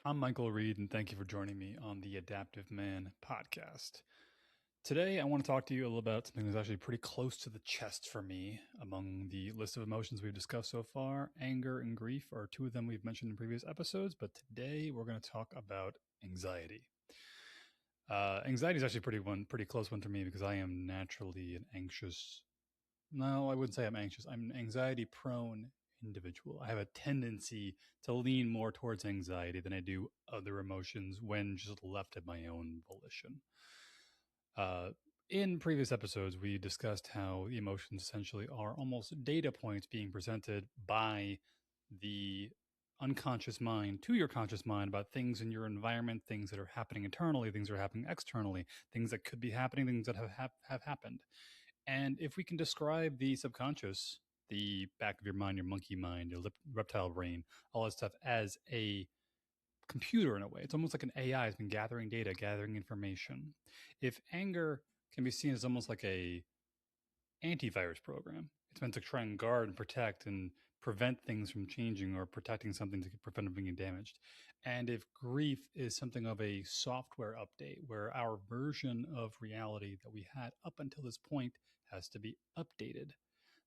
I'm Michael Reed, and thank you for joining me on the Adaptive Man podcast. Today, I want to talk to you a little about something that's actually pretty close to the chest for me among the list of emotions we've discussed so far. Anger and grief are two of them we've mentioned in previous episodes, but today we're going to talk about anxiety. Anxiety is actually pretty close one for me because I am naturally an anxious. No, I wouldn't say I'm anxious. I'm an anxiety prone individual. I have a tendency to lean more towards anxiety than I do other emotions when just left at my own volition. In previous episodes, we discussed how the emotions essentially are almost data points being presented by the unconscious mind to your conscious mind about things in your environment, things that are happening internally, things that are happening externally, things that could be happening, things that have happened. And if we can describe the subconscious, the back of your mind, your monkey mind, your reptile brain, all that stuff as a computer in a way, it's almost like an AI has been gathering data, gathering information. If anger can be seen as almost like a antivirus program, it's meant to try and guard and protect and prevent things from changing or protecting something to prevent it from being damaged. And if grief is something of a software update where our version of reality that we had up until this point has to be updated,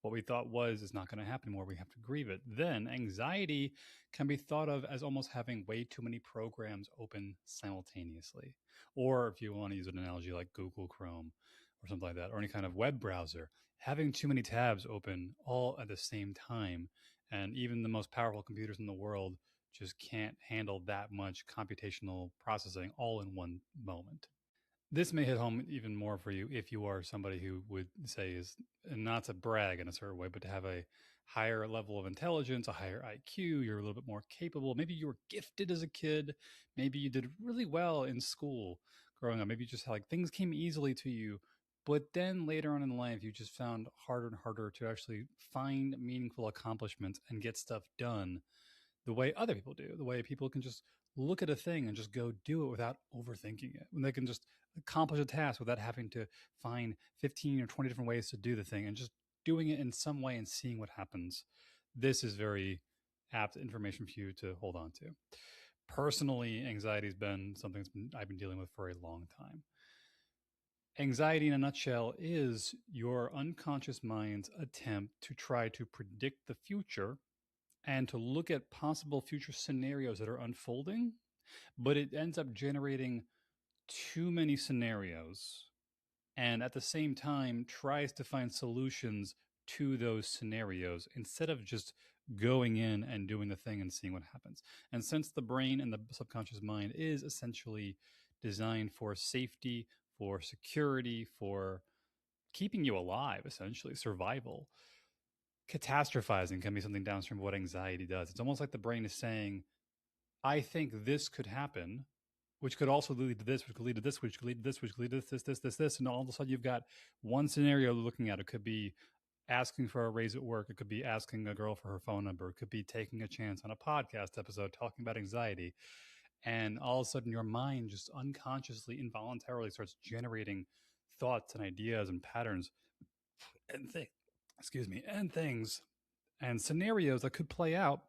what we thought is not going to happen anymore. We have to grieve it. Then anxiety can be thought of as almost having way too many programs open simultaneously. Or if you want to use an analogy like Google Chrome or something like that, or any kind of web browser, having too many tabs open all at the same time. And even the most powerful computers in the world just can't handle that much computational processing all in one moment. This may hit home even more for you if you are somebody who would say is, and not to brag in a certain way, but to have a higher level of intelligence, a higher IQ, you're a little bit more capable. Maybe you were gifted as a kid. Maybe you did really well in school growing up. Maybe you just like things came easily to you. But then later on in life, you just found harder and harder to actually find meaningful accomplishments and get stuff done the way other people do, the way people can just look at a thing and just go do it without overthinking it. When they can just accomplish a task without having to find 15 or 20 different ways to do the thing and just doing it in some way and seeing what happens. This is very apt information for you to hold on to. Personally, anxiety has been something I've been dealing with for a long time. Anxiety, in a nutshell, is your unconscious mind's attempt to try to predict the future and to look at possible future scenarios that are unfolding, but it ends up generating too many scenarios and at the same time tries to find solutions to those scenarios instead of just going in and doing the thing and seeing what happens. And since the brain and the subconscious mind is essentially designed for safety, for security, for keeping you alive, essentially survival, catastrophizing can be something downstream of what anxiety does. It's almost like the brain is saying, I think this could happen, which could also lead to this, which could lead to this, which could lead to this, which could lead to this. And all of a sudden you've got one scenario looking at. It could be asking for a raise at work. It could be asking a girl for her phone number. It could be taking a chance on a podcast episode talking about anxiety. And all of a sudden your mind just unconsciously, involuntarily starts generating thoughts and ideas and patterns and and things and scenarios that could play out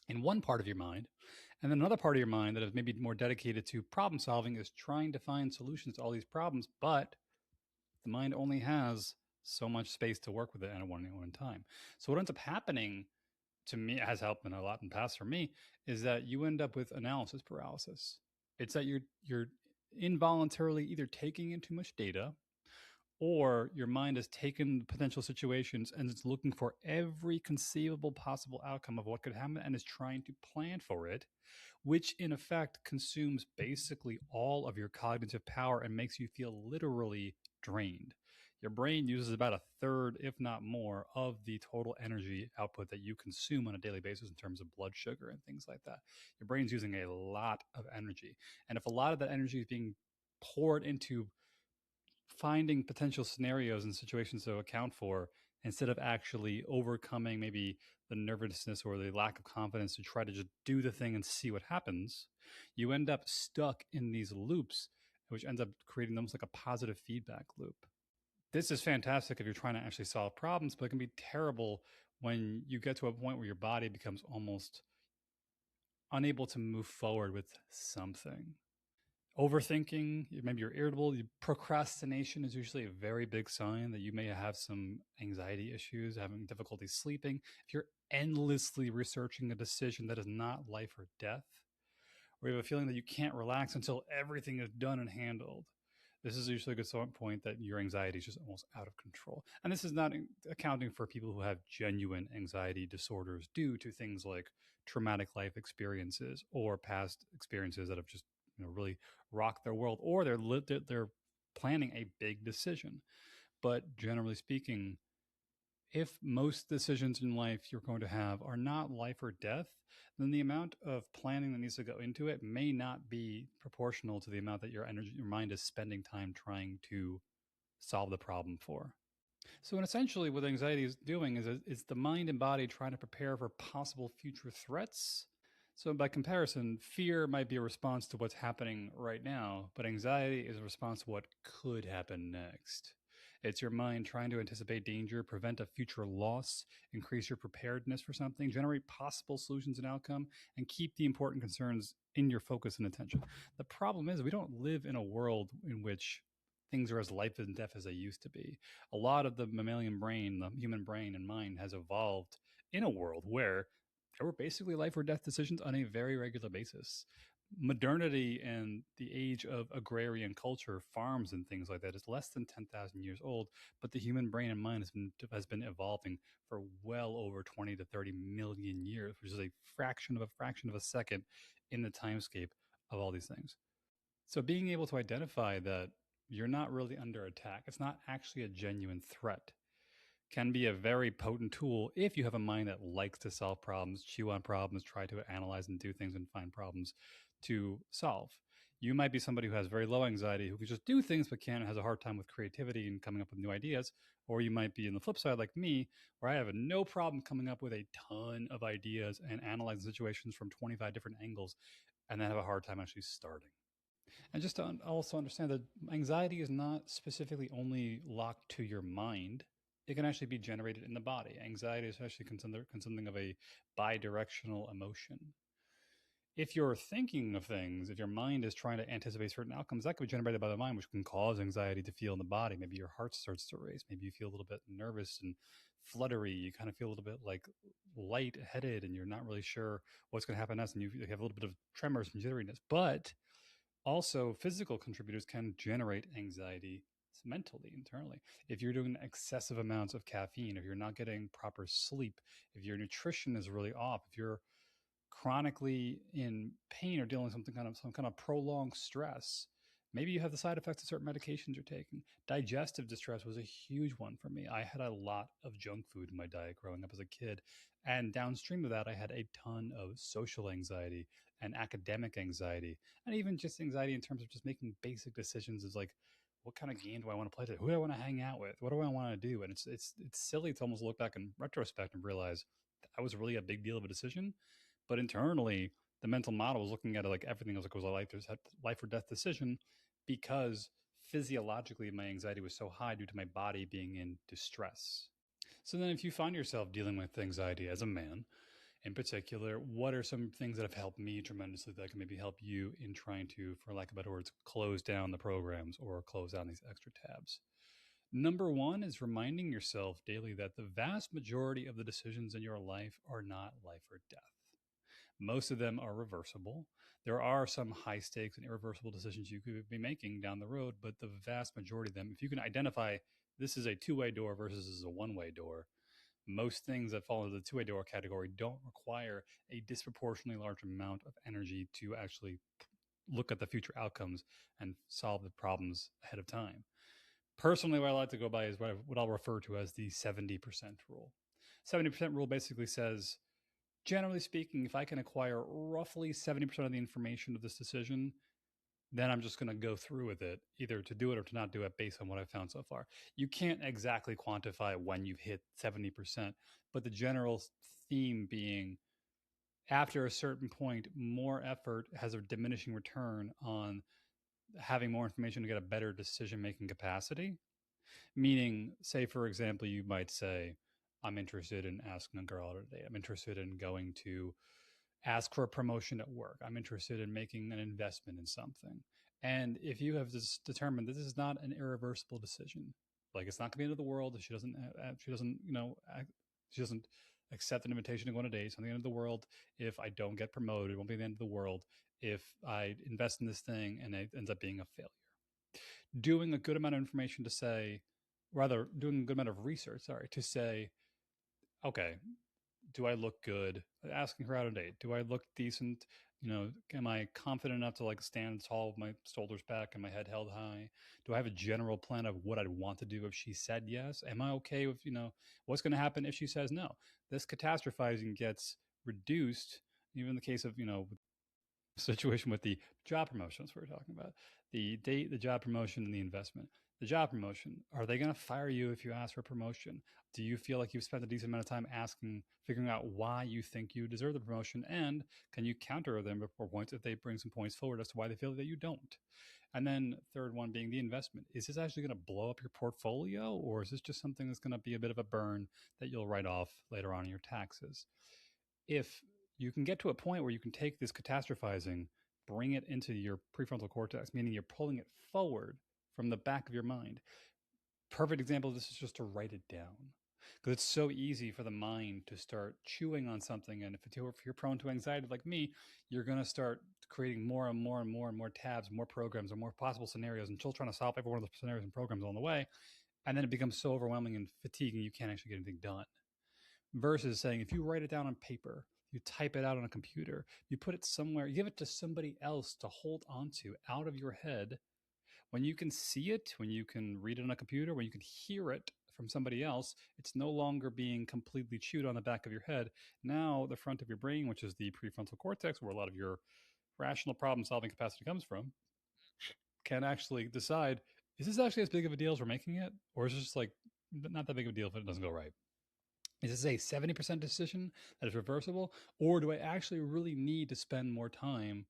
in one part of your mind. And then another part of your mind that is maybe more dedicated to problem solving is trying to find solutions to all these problems. But the mind only has so much space to work with it at one time. So what ends up happening to me, has helped in a lot in the past for me, is that you end up with analysis paralysis. It's that you're involuntarily either taking in too much data, or your mind has taken potential situations and it's looking for every conceivable possible outcome of what could happen and is trying to plan for it, which in effect consumes basically all of your cognitive power and makes you feel literally drained. Your brain uses about a third, if not more, of the total energy output that you consume on a daily basis in terms of blood sugar and things like that. Your brain's using a lot of energy. And if a lot of that energy is being poured into finding potential scenarios and situations to account for instead of actually overcoming maybe the nervousness or the lack of confidence to try to just do the thing and see what happens, you end up stuck in these loops, which ends up creating almost like a positive feedback loop. This is fantastic if you're trying to actually solve problems, but it can be terrible when you get to a point where your body becomes almost unable to move forward with something. Overthinking, maybe you're irritable. Procrastination is usually a very big sign that you may have some anxiety issues, having difficulty sleeping. If you're endlessly researching a decision that is not life or death, or you have a feeling that you can't relax until everything is done and handled, this is usually a good point that your anxiety is just almost out of control. And this is not accounting for people who have genuine anxiety disorders due to things like traumatic life experiences or past experiences that have just really rocked their world, or they're planning a big decision. But generally speaking, if most decisions in life you're going to have are not life or death, then the amount of planning that needs to go into it may not be proportional to the amount that your mind is spending time trying to solve the problem for. So, and essentially, what anxiety is doing is the mind and body trying to prepare for possible future threats. So, by comparison, fear might be a response to what's happening right now, but anxiety is a response to what could happen next. It's your mind trying to anticipate danger, prevent a future loss, increase your preparedness for something, generate possible solutions and outcome, and keep the important concerns in your focus and attention. The problem is, we don't live in a world in which things are as life and death as they used to be. A lot of the mammalian brain, the human brain and mind, has evolved in a world where there were basically life or death decisions on a very regular basis. Modernity and the age of agrarian culture, farms and things like that, is less than 10,000 years old, but the human brain and mind has been evolving for well over 20 to 30 million years, which is a fraction of a second in the timescape of all these things. So being able to identify that you're not really under attack, it's not actually a genuine threat, can be a very potent tool if you have a mind that likes to solve problems, chew on problems, try to analyze and do things and find problems to solve. You might be somebody who has very low anxiety, who can just do things but has a hard time with creativity and coming up with new ideas. Or you might be in the flip side like me, where I have no problem coming up with a ton of ideas and analyzing situations from 25 different angles, and then have a hard time actually starting. And just to also understand that anxiety is not specifically only locked to your mind. It can actually be generated in the body. Anxiety is actually consisting of a bidirectional emotion. If you're thinking of things, if your mind is trying to anticipate certain outcomes, that could be generated by the mind, which can cause anxiety to feel in the body. Maybe your heart starts to race. Maybe you feel a little bit nervous and fluttery. You kind of feel a little bit like light-headed, and you're not really sure what's going to happen next, and you have a little bit of tremors and jitteriness. But also, physical contributors can generate anxiety mentally, internally. If you're doing excessive amounts of caffeine, if you're not getting proper sleep, if your nutrition is really off, if you're chronically in pain or dealing with some kind of prolonged stress, maybe you have the side effects of certain medications you're taking. Digestive distress was a huge one for me. I had a lot of junk food in my diet growing up as a kid, and downstream of that I had a ton of social anxiety and academic anxiety, and even just anxiety in terms of just making basic decisions, is like, what kind of game do I want to play today? Who do I want to hang out with? What do I want to do? And it's silly to almost look back in retrospect and realize that was really a big deal of a decision. But internally, the mental model was looking at it like everything was like, it was a life or death decision, because physiologically my anxiety was so high due to my body being in distress. So then, if you find yourself dealing with anxiety as a man, in particular, what are some things that have helped me tremendously that can maybe help you in trying to, for lack of better words, close down the programs or close down these extra tabs? Number one is reminding yourself daily that the vast majority of the decisions in your life are not life or death. Most of them are reversible. There are some high stakes and irreversible decisions you could be making down the road, but the vast majority of them, if you can identify this is a two-way door versus this is a one-way door, most things that fall into the two-way door category don't require a disproportionately large amount of energy to actually look at the future outcomes and solve the problems ahead of time. Personally, what I like to go by is what I'll refer to as the 70% rule. 70% rule basically says, generally speaking, if I can acquire roughly 70% of the information of this decision, then I'm just going to go through with it, either to do it or to not do it based on what I've found so far. You can't exactly quantify when you've hit 70%, but the general theme being, after a certain point, more effort has a diminishing return on having more information to get a better decision making capacity. Meaning, say, for example, you might say, I'm interested in asking a girl out today. I'm interested in going to Ask for a promotion at work. I'm interested in making an investment in something. And if you have determined that this is not an irreversible decision, like it's not going to be the end of the world if she doesn't, she doesn't accept an invitation to go on a date. It's not the end of the world if I don't get promoted. It won't be the end of the world if I invest in this thing and it ends up being a failure. Doing a good amount of information to say, rather, doing a good amount of research, sorry, to say, okay, do I look good? Asking her out on a date. Do I look decent? Am I confident enough to like stand tall with my shoulders back and my head held high? Do I have a general plan of what I'd want to do if she said yes? Am I okay with, what's going to happen if she says no? This catastrophizing gets reduced, even in the case of, situation with the job promotions we were talking about, the date, the job promotion, and the investment. The job promotion, are they going to fire you if you ask for a promotion? Do you feel like you've spent a decent amount of time figuring out why you think you deserve the promotion? And can you counter them before points if they bring some points forward as to why they feel that you don't? And then third one being the investment. Is this actually going to blow up your portfolio, or is this just something that's going to be a bit of a burn that you'll write off later on in your taxes? If you can get to a point where you can take this catastrophizing, bring it into your prefrontal cortex, meaning you're pulling it forward from the back of your mind. Perfect example of this is just to write it down. Because it's so easy for the mind to start chewing on something. And if you're prone to anxiety like me, you're going to start creating more and more and more and more tabs, more programs, or more possible scenarios until trying to solve every one of the scenarios and programs on the way. And then it becomes so overwhelming and fatiguing, you can't actually get anything done. Versus saying, if you write it down on paper, you type it out on a computer, you put it somewhere, you give it to somebody else to hold onto out of your head. When you can see it, when you can read it on a computer, when you can hear it from somebody else, it's no longer being completely chewed on the back of your head. Now, the front of your brain, which is the prefrontal cortex, where a lot of your rational problem solving capacity comes from, can actually decide, is this actually as big of a deal as we're making it? Or is it just like not that big of a deal if it doesn't go right? Is this a 70% decision that is reversible? Or do I actually really need to spend more time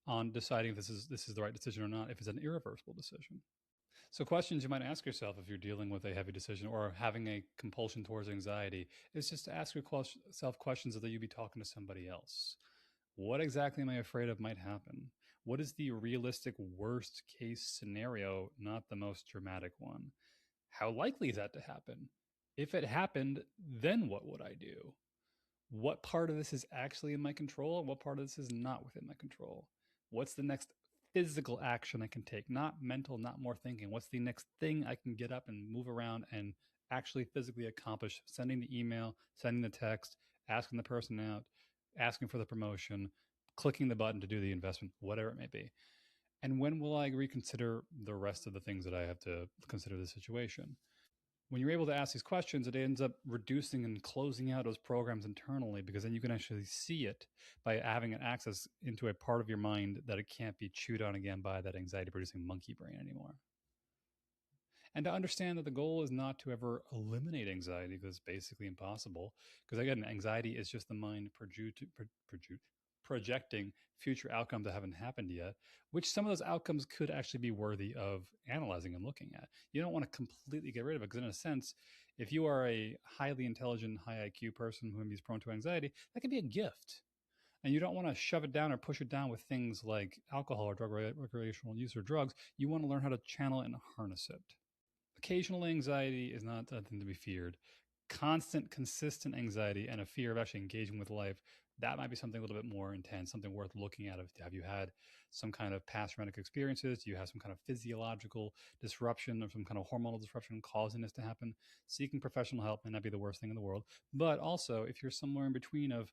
on deciding if this is the right decision or not, if it's an irreversible decision? So, questions you might ask yourself if you're dealing with a heavy decision or having a compulsion towards anxiety is just to ask yourself questions that you'd be talking to somebody else. What exactly am I afraid of might happen? What is the realistic worst case scenario, not the most dramatic one? How likely is that to happen? If it happened, then what would I do? What part of this is actually in my control and what part of this is not within my control? What's the next physical action I can take? Not mental, not more thinking. What's the next thing I can get up and move around and actually physically accomplish? Sending the email, sending the text, asking the person out, asking for the promotion, clicking the button to do the investment, whatever it may be. And when will I reconsider the rest of the things that I have to consider the situation? When you're able to ask these questions, it ends up reducing and closing out those programs internally, because then you can actually see it by having an access into a part of your mind that it can't be chewed on again by that anxiety producing monkey brain anymore. And to understand that the goal is not to ever eliminate anxiety, because it's basically impossible. Because again, anxiety is just the mind projecting future outcomes that haven't happened yet, which some of those outcomes could actually be worthy of analyzing and looking at. You don't want to completely get rid of it, because in a sense, if you are a highly intelligent, high IQ person who is prone to anxiety, that could be a gift. And you don't want to shove it down or push it down with things like alcohol or recreational use or drugs. You want to learn how to channel it and harness it. Occasional anxiety is not something to be feared. Constant, consistent anxiety and a fear of actually engaging with life, that might be something a little bit more intense, something worth looking at. Have you had some kind of past traumatic experiences? Do you have some kind of physiological disruption or some kind of hormonal disruption causing this to happen? Seeking professional help may not be the worst thing in the world. But also, if you're somewhere in between of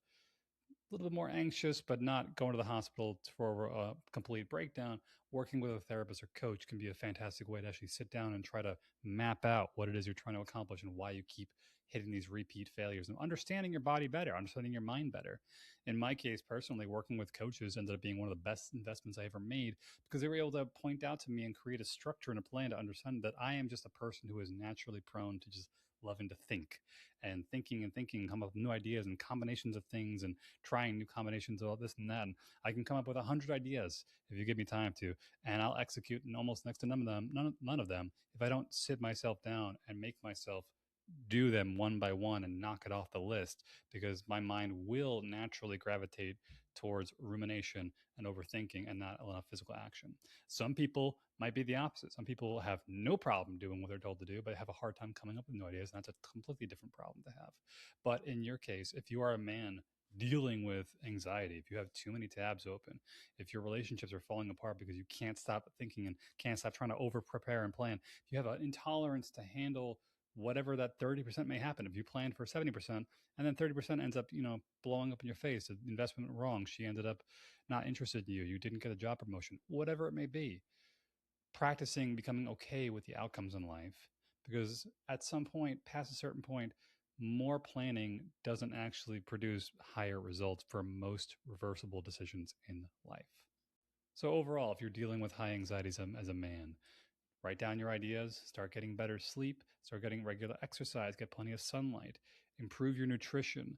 a little bit more anxious, but not going to the hospital for a complete breakdown, working with a therapist or coach can be a fantastic way to actually sit down and try to map out what it is you're trying to accomplish and why you keep hitting these repeat failures, and understanding your body better, understanding your mind better. In my case, personally, working with coaches ended up being one of the best investments I ever made, because they were able to point out to me and create a structure and a plan to understand that I am just a person who is naturally prone to just loving to think and thinking, come up with new ideas and combinations of things and trying new combinations of all this and that. And I can come up with 100 ideas if you give me time to, and I'll execute in almost next to none of them if I don't sit myself down and make myself do them one by one and knock it off the list, because my mind will naturally gravitate towards rumination and overthinking and not enough physical action. Some people might be the opposite. Some people have no problem doing what they're told to do, but have a hard time coming up with new ideas. And that's a completely different problem to have. But in your case, if you are a man dealing with anxiety, if you have too many tabs open, if your relationships are falling apart because you can't stop thinking and can't stop trying to over prepare and plan, if you have an intolerance to handle whatever that 30% may happen. If you planned for 70% and then 30% ends up, blowing up in your face, the investment went wrong, she ended up not interested in you, you didn't get a job promotion, whatever it may be, practicing becoming okay with the outcomes in life. Because at some point, past a certain point, more planning doesn't actually produce higher results for most reversible decisions in life. So, overall, if you're dealing with high anxiety as a man, write down your ideas, start getting better sleep, start getting regular exercise, get plenty of sunlight, improve your nutrition,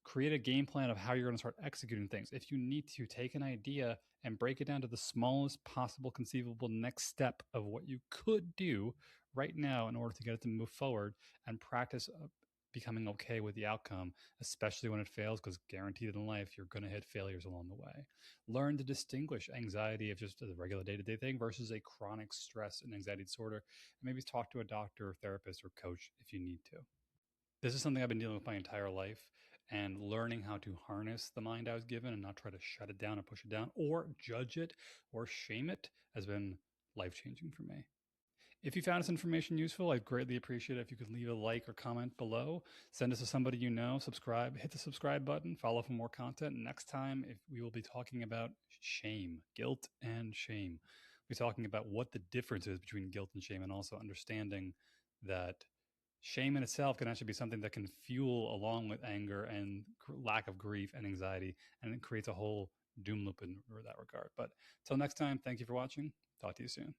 create a game plan of how you're going to start executing things. If you need to, take an idea and break it down to the smallest possible conceivable next step of what you could do right now in order to get it to move forward, and practice becoming okay with the outcome, especially when it fails, because guaranteed in life, you're going to hit failures along the way. Learn to distinguish anxiety of just a regular day-to-day thing versus a chronic stress and anxiety disorder, and maybe talk to a doctor or therapist or coach if you need to. This is something I've been dealing with my entire life, and learning how to harness the mind I was given and not try to shut it down or push it down or judge it or shame it has been life changing for me. If you found this information useful, I'd greatly appreciate it if you could leave a like or comment below. Send us to somebody you know, subscribe, hit the subscribe button, follow for more content. Next time, if we will be talking about shame, guilt and shame. We'll be talking about what the difference is between guilt and shame, and also understanding that shame in itself can actually be something that can fuel along with anger and lack of grief and anxiety, and it creates a whole doom loop in that regard. But till next time, thank you for watching. Talk to you soon.